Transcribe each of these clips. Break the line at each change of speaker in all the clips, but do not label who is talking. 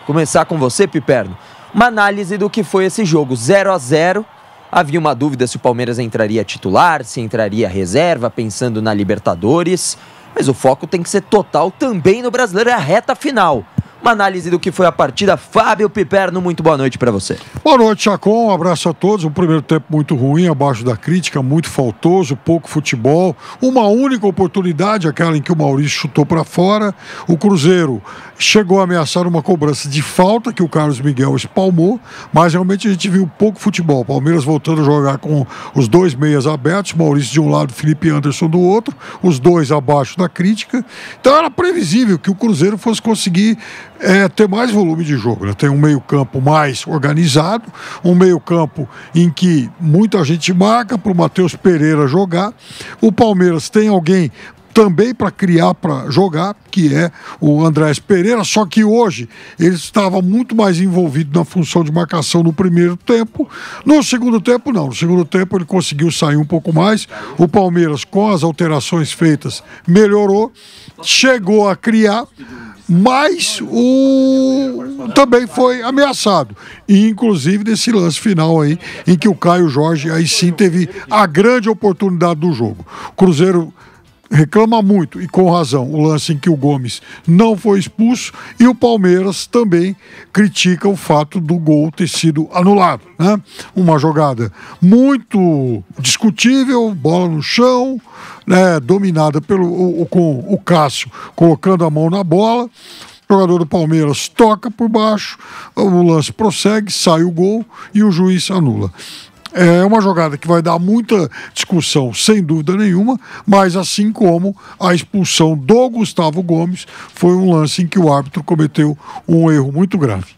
começar com você, Piperno. Uma análise do que foi esse jogo, 0-0. Havia uma dúvida se o Palmeiras entraria titular, se entraria reserva, pensando na Libertadores. Mas o foco tem que ser total também no Brasileiro, é a reta final. Uma análise do que foi a partida. Fábio Piperno, muito boa noite para você.
Boa noite, Chacon. Um abraço a todos. Um primeiro tempo muito ruim, abaixo da crítica, muito faltoso, pouco futebol. Uma única oportunidade, aquela em que o Maurício chutou para fora. O Cruzeiro chegou a ameaçar uma cobrança de falta, que o Carlos Miguel espalmou, mas realmente a gente viu pouco futebol. Palmeiras voltando a jogar com os dois meias abertos, Maurício de um lado, Felipe Anderson do outro, os dois abaixo da crítica. Então era previsível que o Cruzeiro fosse conseguir ter mais volume de jogo, né? Tem um meio-campo mais organizado, um meio-campo em que muita gente marca para o Matheus Pereira jogar. O Palmeiras tem alguém também para criar, para jogar, que é o Andrés Pereira, só que hoje ele estava muito mais envolvido na função de marcação no primeiro tempo. No segundo tempo, não. No segundo tempo ele conseguiu sair um pouco mais. O Palmeiras, com as alterações feitas, melhorou, chegou a criar, mas também foi ameaçado. E, inclusive, nesse lance final aí, em que o Caio Jorge aí sim teve a grande oportunidade do jogo. O Cruzeiro reclama muito, e com razão, o lance em que o Gomes não foi expulso, e o Palmeiras também critica o fato do gol ter sido anulado, né? Uma jogada muito discutível, bola no chão, né, dominada com o Cássio colocando a mão na bola. O jogador do Palmeiras toca por baixo, o lance prossegue, sai o gol e o juiz anula. É uma jogada que vai dar muita discussão, sem dúvida nenhuma, mas assim como a expulsão do Gustavo Gomes foi um lance em que o árbitro cometeu um erro muito grave.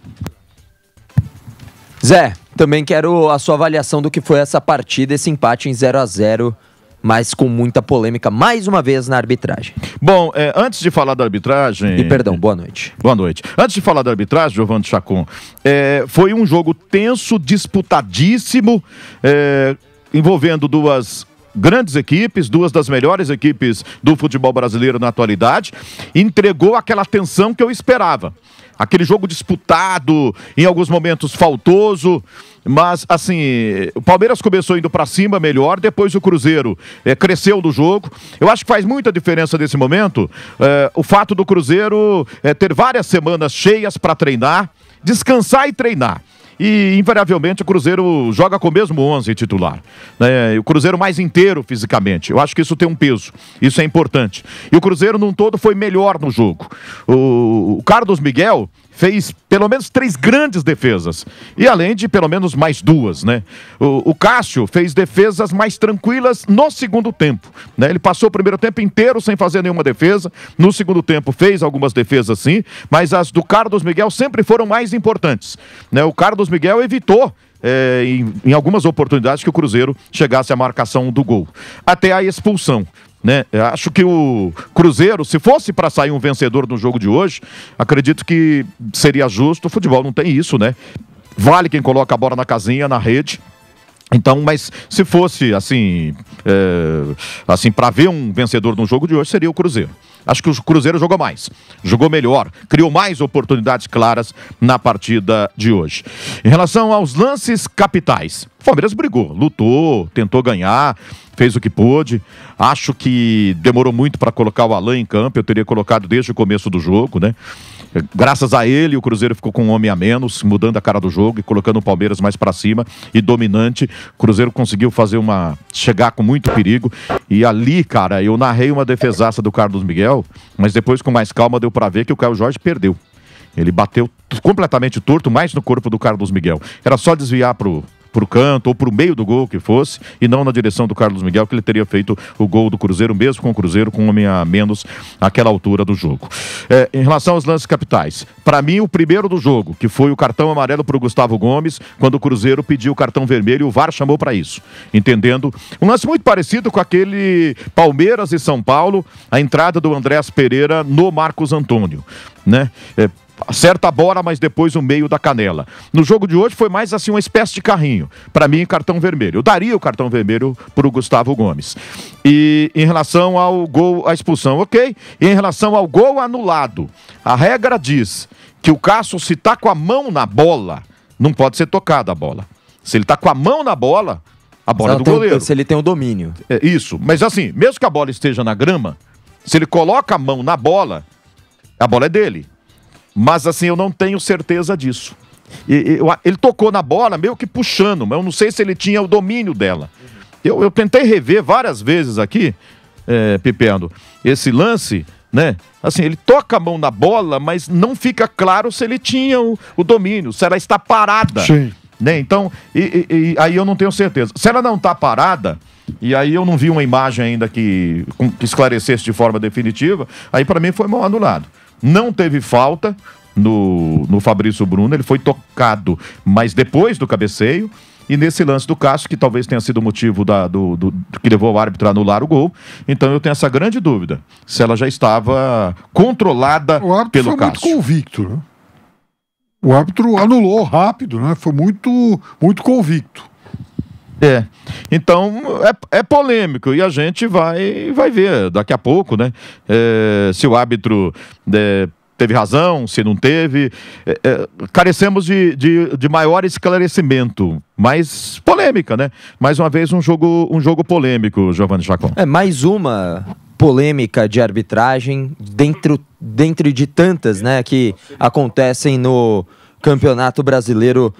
Zé, também quero a sua avaliação do que foi essa partida, esse empate em 0-0, mas com muita polêmica, mais uma vez, na arbitragem.
Bom, antes de falar da arbitragem...
E perdão, boa noite.
Boa noite. Antes de falar da arbitragem, Giovanni Chacon, foi um jogo tenso, disputadíssimo, envolvendo duas grandes equipes, duas das melhores equipes do futebol brasileiro na atualidade. Entregou aquela tensão que eu esperava. Aquele jogo disputado, em alguns momentos faltoso, mas assim, o Palmeiras começou indo para cima melhor, depois o Cruzeiro cresceu do jogo. Eu acho que faz muita diferença nesse momento o fato do Cruzeiro ter várias semanas cheias para treinar, descansar e treinar. E, invariavelmente, o Cruzeiro joga com o mesmo 11 titular, né? O Cruzeiro mais inteiro fisicamente. Eu acho que isso tem um peso, isso é importante. E o Cruzeiro, num todo, foi melhor no jogo. O Carlos Miguel fez pelo menos 3 grandes defesas. E além de pelo menos mais 2, né? O Cássio fez defesas mais tranquilas no segundo tempo, né? Ele passou o primeiro tempo inteiro sem fazer nenhuma defesa. No segundo tempo fez algumas defesas sim, mas as do Carlos Miguel sempre foram mais importantes, né? O Carlos Miguel evitou em algumas oportunidades que o Cruzeiro chegasse à marcação do gol. Até a expulsão, né? Eu acho que o Cruzeiro, se fosse para sair um vencedor no jogo de hoje, acredito que seria justo. O futebol não tem isso, né? Vale quem coloca a bola na casinha, na rede. Então, mas se fosse assim, para ver um vencedor no jogo de hoje, seria o Cruzeiro. Acho que o Cruzeiro jogou mais, jogou melhor, criou mais oportunidades claras na partida de hoje. Em relação aos lances capitais, o Palmeiras brigou, lutou, tentou ganhar, fez o que pôde. Acho que demorou muito para colocar o Alan em campo, eu teria colocado desde o começo do jogo, né? Graças a ele, o Cruzeiro ficou com um homem a menos, mudando a cara do jogo e colocando o Palmeiras mais para cima e dominante. O Cruzeiro conseguiu chegar com muito perigo. E ali, cara, eu narrei uma defesaça do Carlos Miguel, mas depois, com mais calma, deu para ver que o Caio Jorge perdeu. Ele bateu completamente torto, mais no corpo do Carlos Miguel. Era só desviar pro canto ou pro meio do gol que fosse, e não na direção do Carlos Miguel, que ele teria feito o gol do Cruzeiro, mesmo com o Cruzeiro com um homem a menos naquela altura do jogo. Em relação aos lances capitais, para mim o primeiro do jogo, que foi o cartão amarelo pro Gustavo Gomes, quando o Cruzeiro pediu o cartão vermelho e o VAR chamou para isso, entendendo? Um lance muito parecido com aquele Palmeiras e São Paulo, a entrada do Andrés Pereira no Marcos Antônio, né? Acerta a bola, mas depois o meio da canela. No jogo de hoje foi mais assim uma espécie de carrinho. Para mim, cartão vermelho. Eu daria o cartão vermelho para o Gustavo Gomes. E em relação ao gol, a expulsão, ok. E em relação ao gol anulado, a regra diz que o Cássio, se tá com a mão na bola, não pode ser tocada a bola. Se ele tá com a mão na bola, a bola é do goleiro.
Se ele tem o domínio.
É isso. Mas assim, mesmo que a bola esteja na grama, se ele coloca a mão na bola, a bola é dele. Mas assim, eu não tenho certeza disso. Ele tocou na bola meio que puxando, mas eu não sei se ele tinha o domínio dela. Eu tentei rever várias vezes aqui, Pipendo, esse lance, né? Assim, ele toca a mão na bola, mas não fica claro se ele tinha o domínio, se ela está parada.
Sim.
Né? Então, aí eu não tenho certeza. Se ela não está parada, e aí eu não vi uma imagem ainda que esclarecesse de forma definitiva, aí para mim foi mal anulado. Não teve falta no Fabrício Bruno, ele foi tocado, mas depois do cabeceio, e nesse lance do Cássio, que talvez tenha sido o motivo que levou o árbitro a anular o gol. Então eu tenho essa grande dúvida, se ela já estava controlada pelo Cássio. O árbitro foi muito
convicto, né? O árbitro anulou rápido, né? Foi muito, muito convicto.
Então é polêmico e a gente vai ver daqui a pouco, né? Se o árbitro teve razão, se não teve. Carecemos de maior esclarecimento, mas polêmica, né? Mais uma vez um jogo polêmico, Giovanni Chacon.
Mais uma polêmica de arbitragem dentro de tantas, né, que acontecem no Campeonato Brasileiro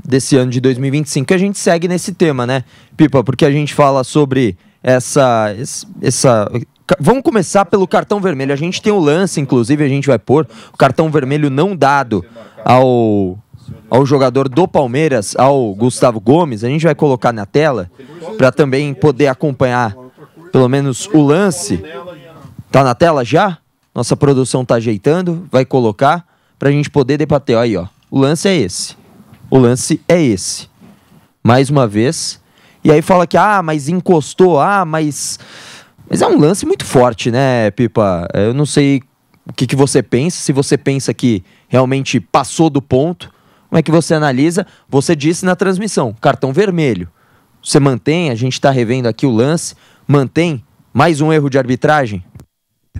desse ano de 2025. Que a gente segue nesse tema, né, Pipa? Porque a gente fala sobre essa... Vamos começar pelo cartão vermelho. A gente tem um lance, inclusive, a gente vai pôr o cartão vermelho não dado ao jogador do Palmeiras, ao Gustavo Gomes. A gente vai colocar na tela para também poder acompanhar pelo menos o lance. Tá na tela já? Nossa produção tá ajeitando, vai colocar pra gente poder debater. Aí, ó. O lance é esse. O lance é esse. Mais uma vez. E aí fala que, mas encostou, mas é um lance muito forte, né, Pipa? Eu não sei o que você pensa, se você pensa que realmente passou do ponto. Como é que você analisa? Você disse na transmissão, cartão vermelho. Você mantém, a gente tá revendo aqui o lance, mantém mais um erro de arbitragem?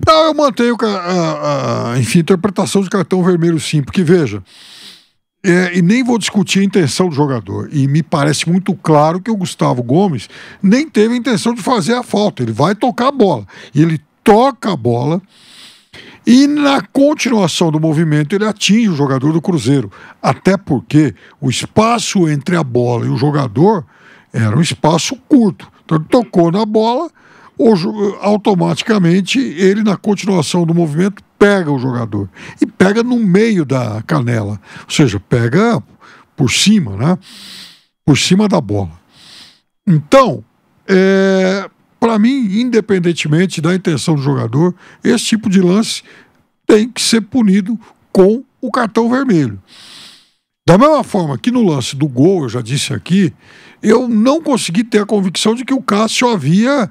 Não, eu mantenho a interpretação de cartão vermelho sim, porque veja, e nem vou discutir a intenção do jogador, e me parece muito claro que o Gustavo Gomes nem teve a intenção de fazer a falta, ele vai tocar a bola, e ele toca a bola, e na continuação do movimento ele atinge o jogador do Cruzeiro, até porque o espaço entre a bola e o jogador era um espaço curto, então ele tocou na bola, automaticamente ele na continuação do movimento pega o jogador e pega no meio da canela, ou seja, pega por cima, né? Por cima da bola. Então, para mim, independentemente da intenção do jogador, esse tipo de lance tem que ser punido com o cartão vermelho. Da mesma forma que no lance do gol, eu já disse aqui, eu não consegui ter a convicção de que o Cássio havia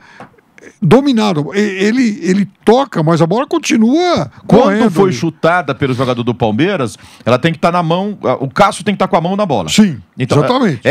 dominado. Ele toca, mas a bola continua correndo.
Quando foi chutada pelo jogador do Palmeiras, ela tem que estar na mão, o Cássio tem que estar com a mão na bola.
Sim, então, exatamente.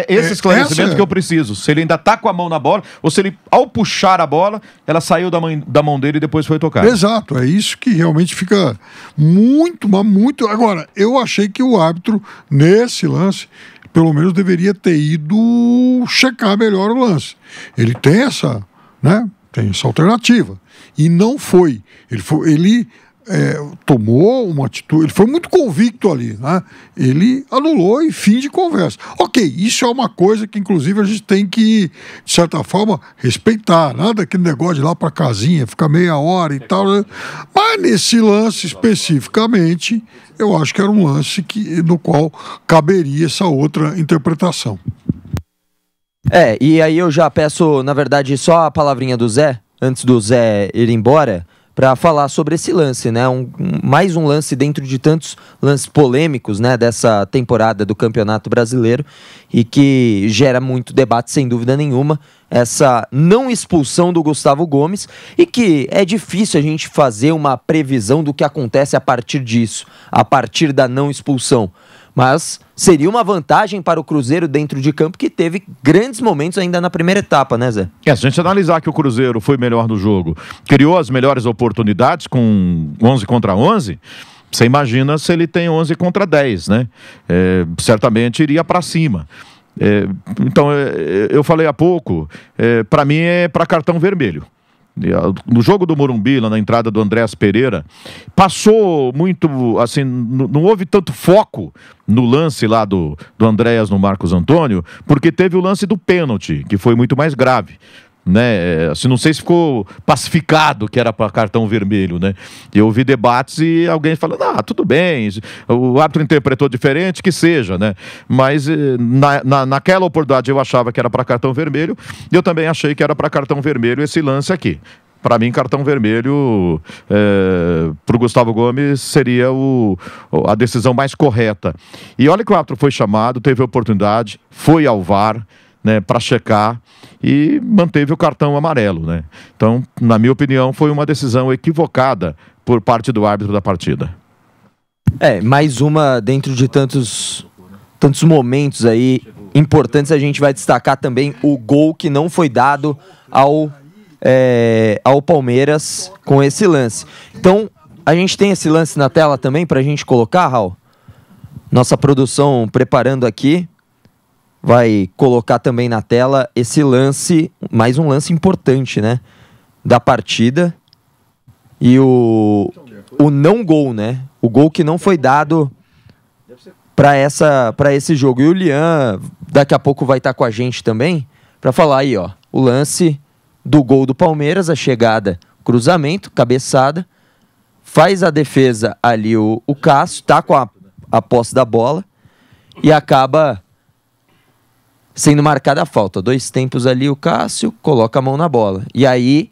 Esse esclarecimento que eu preciso. Se ele ainda está com a mão na bola, ou se ele, ao puxar a bola, ela saiu da mão dele e depois foi tocada.
Exato, é isso que realmente fica muito, mas muito... Agora, eu achei que o árbitro, nesse lance, pelo menos deveria ter ido checar melhor o lance. Ele tem essa... né? Tem essa alternativa. E não foi. Ele tomou uma atitude, ele foi muito convicto ali, né? Ele anulou e fim de conversa. Ok, isso é uma coisa que inclusive a gente tem que, de certa forma, respeitar. Nada aquele negócio de ir lá pra casinha, ficar meia hora e tal, né? Mas nesse lance especificamente, eu acho que era um lance no qual caberia essa outra interpretação.
E aí eu já peço, na verdade, só a palavrinha do Zé, antes do Zé ir embora, para falar sobre esse lance, né? Mais um lance dentro de tantos lances polêmicos, né, dessa temporada do Campeonato Brasileiro e que gera muito debate, sem dúvida nenhuma, essa não expulsão do Gustavo Gomes e que é difícil a gente fazer uma previsão do que acontece a partir disso, a partir da não expulsão. Mas seria uma vantagem para o Cruzeiro dentro de campo, que teve grandes momentos ainda na primeira etapa, né, Zé?
Se a gente analisar que o Cruzeiro foi melhor no jogo, criou as melhores oportunidades com 11 contra 11, você imagina se ele tem 11 contra 10, né? Certamente iria para cima. Então, eu falei há pouco, para mim é para cartão vermelho. No jogo do Morumbi, lá na entrada do Andréas Pereira, passou muito, assim, não houve tanto foco no lance lá do Andréas no Marcos Antônio, porque teve o lance do pênalti, que foi muito mais grave, né? Assim, não sei se ficou pacificado que era para cartão vermelho, né? Eu ouvi debates e alguém falando, tudo bem, o árbitro interpretou diferente, que seja, né? Mas naquela oportunidade eu achava que era para cartão vermelho, e eu também achei que era para cartão vermelho esse lance aqui. Para mim, cartão vermelho para o Gustavo Gomes seria a decisão mais correta. E olha que o árbitro foi chamado, teve a oportunidade, foi ao VAR, né, para checar, e manteve o cartão amarelo, né? Então, na minha opinião, foi uma decisão equivocada por parte do árbitro da partida.
Mais uma dentro de tantos momentos aí importantes. A gente vai destacar também o gol que não foi dado ao Palmeiras com esse lance. Então, a gente tem esse lance na tela também pra gente colocar, Raul? Nossa produção preparando aqui vai colocar também na tela esse lance, mais um lance importante, né, da partida, e o não gol, né, o gol que não foi dado para esse jogo. E o Lian daqui a pouco vai estar com a gente também para falar aí, ó, o lance do gol do Palmeiras, a chegada, cruzamento, cabeçada, faz a defesa ali o Cássio, tá com a posse da bola e acaba sendo marcada a falta. 2 tempos ali, o Cássio coloca a mão na bola. E aí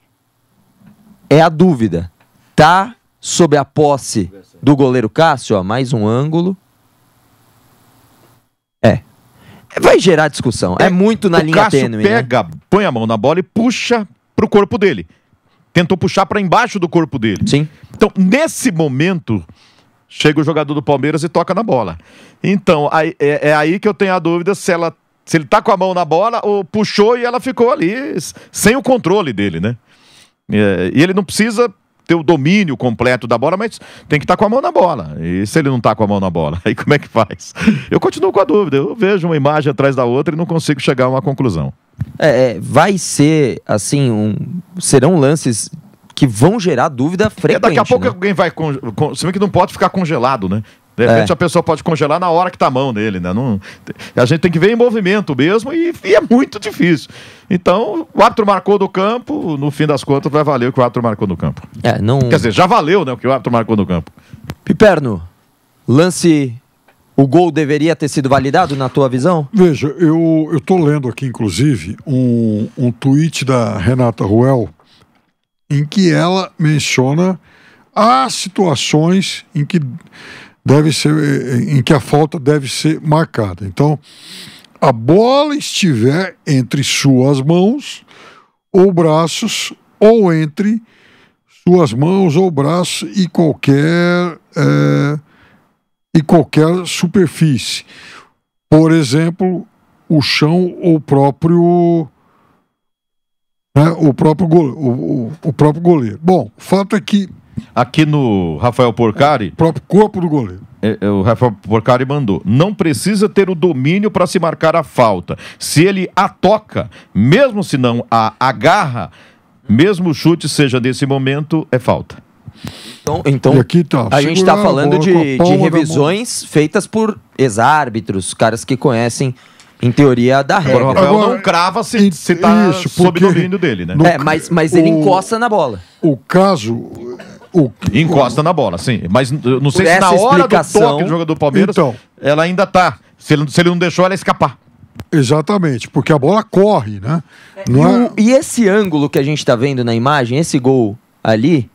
é a dúvida. Tá sob a posse do goleiro Cássio, ó, mais um ângulo. Vai gerar discussão. É muito na linha tênue. O Cássio
pega, põe a mão na bola e puxa pro corpo dele. Tentou puxar para embaixo do corpo dele.
Sim.
Então, nesse momento, chega o jogador do Palmeiras e toca na bola. Então, é aí que eu tenho a dúvida se ele tá com a mão na bola ou puxou e ela ficou ali sem o controle dele, né? E ele não precisa ter o domínio completo da bola, mas tem que estar com a mão na bola. E se ele não tá com a mão na bola, aí como é que faz? Eu continuo com a dúvida. Eu vejo uma imagem atrás da outra e não consigo chegar a uma conclusão.
Vai ser, assim, serão lances que vão gerar dúvida frequente.
Daqui a pouco,
né?
Alguém vai... Você vê que não pode ficar congelado, né? De repente a pessoa pode congelar na hora que tá a mão dele, né? A gente tem que ver em movimento mesmo e é muito difícil. Então, o árbitro marcou do campo, no fim das contas vai valer o que o árbitro marcou no campo. Quer dizer, já valeu, né, o que o árbitro marcou no campo.
Piperno, o gol deveria ter sido validado na tua visão?
Veja, eu tô lendo aqui, inclusive, um tweet da Renata Ruel, em que ela menciona as situações em que a falta deve ser marcada. Então, a bola estiver entre suas mãos ou braços, ou entre suas mãos ou braços e qualquer superfície. Por exemplo, o chão ou o próprio goleiro. Bom, o fato é que
aqui no Rafael Porcari,
o próprio corpo do goleiro.
O Rafael Porcari mandou: não precisa ter o domínio para se marcar a falta. Se ele a toca, mesmo se não a agarra, mesmo o chute seja nesse momento, é falta.
Então
aqui tá,
a gente está falando de revisões feitas por ex-árbitros, caras que conhecem, em teoria, da regra.
O Rafael não crava se tá sob domínio dele, né?
Mas ele encosta na bola.
O caso...
Encosta na bola, sim. Mas não sei se na hora do toque do jogador do Palmeiras, ela ainda tá. Se ele não deixou ela escapar.
Exatamente, porque a bola corre, né?
E esse ângulo que a gente tá vendo na imagem, esse gol ali,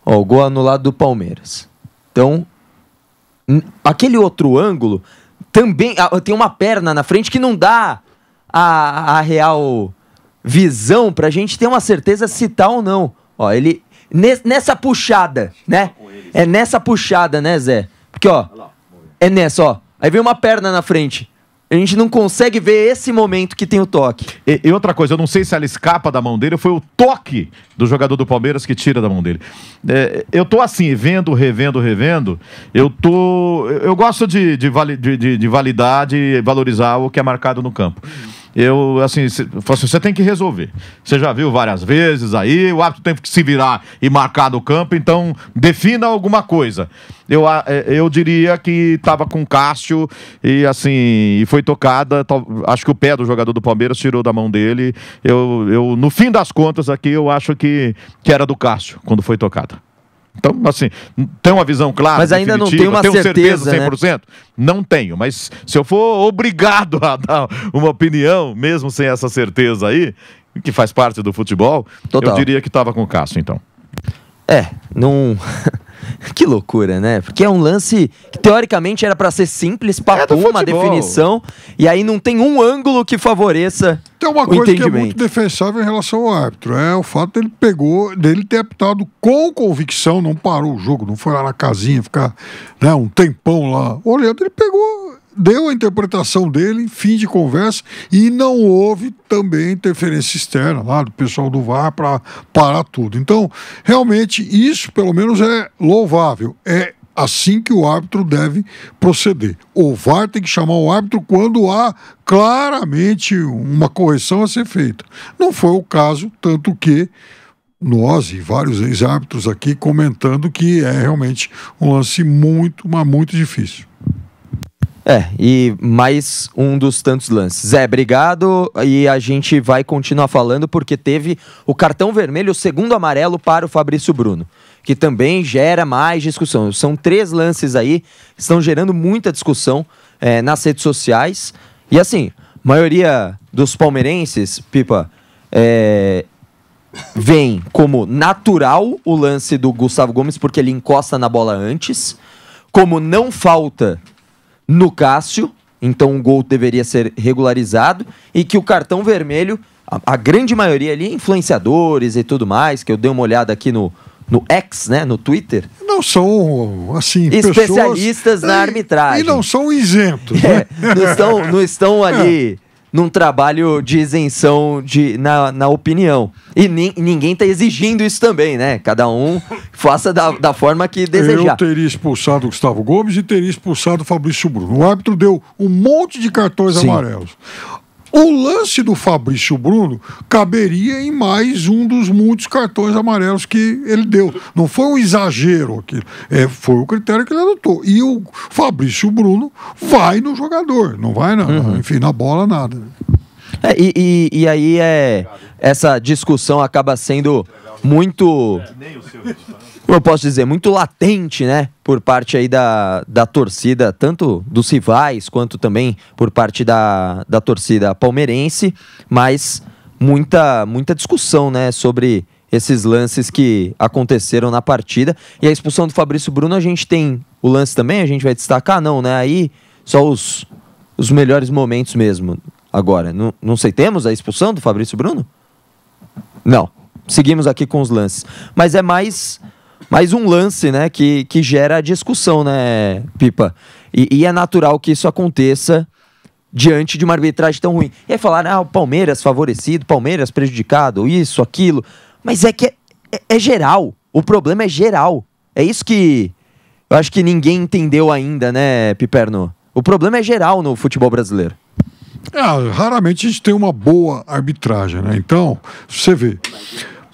ó, o gol anulado do Palmeiras. Então, aquele outro ângulo também tem uma perna na frente que não dá a real visão pra gente ter uma certeza se tá ou não. Ó, ele... Nessa puxada, né? É nessa puxada, né, Zé? Porque, ó, É nessa, ó. Aí vem uma perna na frente. A gente não consegue ver esse momento que tem o toque.
E outra coisa, eu não sei se ela escapa da mão dele ou foi o toque do jogador do Palmeiras que tira da mão dele. Eu tô assim, revendo. Eu gosto de validar, de valorizar o que é marcado no campo. Você tem que resolver. Você já viu várias vezes aí, o árbitro tem que se virar e marcar no campo, então defina alguma coisa. Eu diria que estava com o Cássio e foi tocada. Acho que o pé do jogador do Palmeiras tirou da mão dele. No fim das contas aqui, eu acho que era do Cássio quando foi tocada. Então, assim, tem uma visão clara,
mas ainda não tem uma certeza,
100%? Né? Não tenho, mas se eu for obrigado a dar uma opinião, mesmo sem essa certeza aí, que faz parte do futebol, eu diria que estava com o Cássio, então.
Não... Que loucura, né? Porque é um lance que teoricamente era pra ser simples, uma definição, e aí não tem um ângulo que favoreça
tem uma coisa que é muito defensável em relação ao árbitro, é o fato dele ter apitado com convicção, não parou o jogo, não foi lá na casinha ficar, né, um tempão lá. Olhando, ele pegou, deu a interpretação dele, fim de conversa, e não houve também interferência externa lá do pessoal do VAR para parar tudo. Então, realmente, isso pelo menos é louvável. É assim que o árbitro deve proceder. O VAR tem que chamar o árbitro quando há claramente uma correção a ser feita. Não foi o caso, tanto que nós e vários ex-árbitros aqui comentando que é realmente um lance muito difícil.
E mais um dos tantos lances. Zé, obrigado, e a gente vai continuar falando porque teve o cartão vermelho, o segundo amarelo para o Fabrício Bruno, que também gera mais discussão. São 3 lances aí que estão gerando muita discussão nas redes sociais. E assim, a maioria dos palmeirenses, Pipa, vem como natural o lance do Gustavo Gomes porque ele encosta na bola antes, como não falta no Cássio, então o gol deveria ser regularizado, e que o cartão vermelho, a grande maioria ali, influenciadores e tudo mais, que eu dei uma olhada aqui no X, né, no Twitter.
Não são, assim,
especialistas na arbitragem.
E não são isentos.
Não estão ali num trabalho de isenção na opinião. E ninguém está exigindo isso também, né? Cada um faça da forma que desejar.
Eu teria expulsado o Gustavo Gomes e teria expulsado o Fabrício Bruno. O árbitro deu um monte de cartões amarelos. O lance do Fabrício Bruno caberia em mais um dos muitos cartões amarelos que ele deu. Não foi um exagero aquilo. Foi o critério que ele adotou. E o Fabrício Bruno vai no jogador, não vai enfim, na bola, nada.
E aí essa discussão acaba sendo muito... Como eu posso dizer, muito latente, né, por parte aí da torcida, tanto dos rivais, quanto também por parte da torcida palmeirense, mas muita discussão, né, sobre esses lances que aconteceram na partida. E a expulsão do Fabrício Bruno, a gente tem o lance também, a gente vai destacar? Não, né, aí só os melhores momentos mesmo. Agora, não sei, temos a expulsão do Fabrício Bruno? Não, seguimos aqui com os lances. Mas é mais um lance, né, que gera discussão, né, Pipa? E é natural que isso aconteça diante de uma arbitragem tão ruim. E aí falaram, o Palmeiras favorecido, Palmeiras prejudicado, isso, aquilo. Mas é que é geral. O problema é geral. É isso que eu acho que ninguém entendeu ainda, né, Piperno? O problema é geral no futebol brasileiro.
Raramente a gente tem uma boa arbitragem, né? Então, você vê,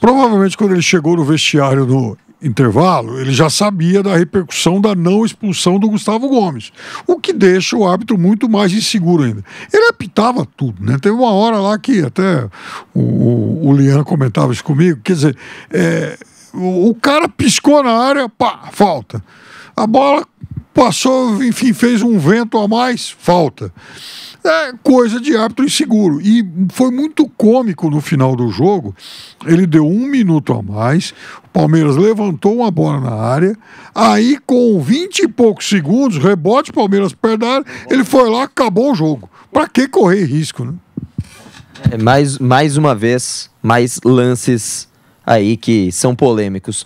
provavelmente quando ele chegou no vestiário no intervalo, ele já sabia da repercussão da não expulsão do Gustavo Gomes, o que deixa o árbitro muito mais inseguro ainda. Ele apitava tudo, né? Teve uma hora lá que até o Lian comentava isso comigo, quer dizer, o cara piscou na área, pá, falta. A bola passou, enfim, fez um vento a mais, falta. Coisa de árbitro inseguro. E foi muito cômico no final do jogo. Ele deu 1 minuto a mais, o Palmeiras levantou uma bola na área, aí com 20 e poucos segundos, rebote, Palmeiras perto da área, ele foi lá, acabou o jogo. Pra que correr risco, né?
Mais uma vez, mais lances aí que são polêmicos.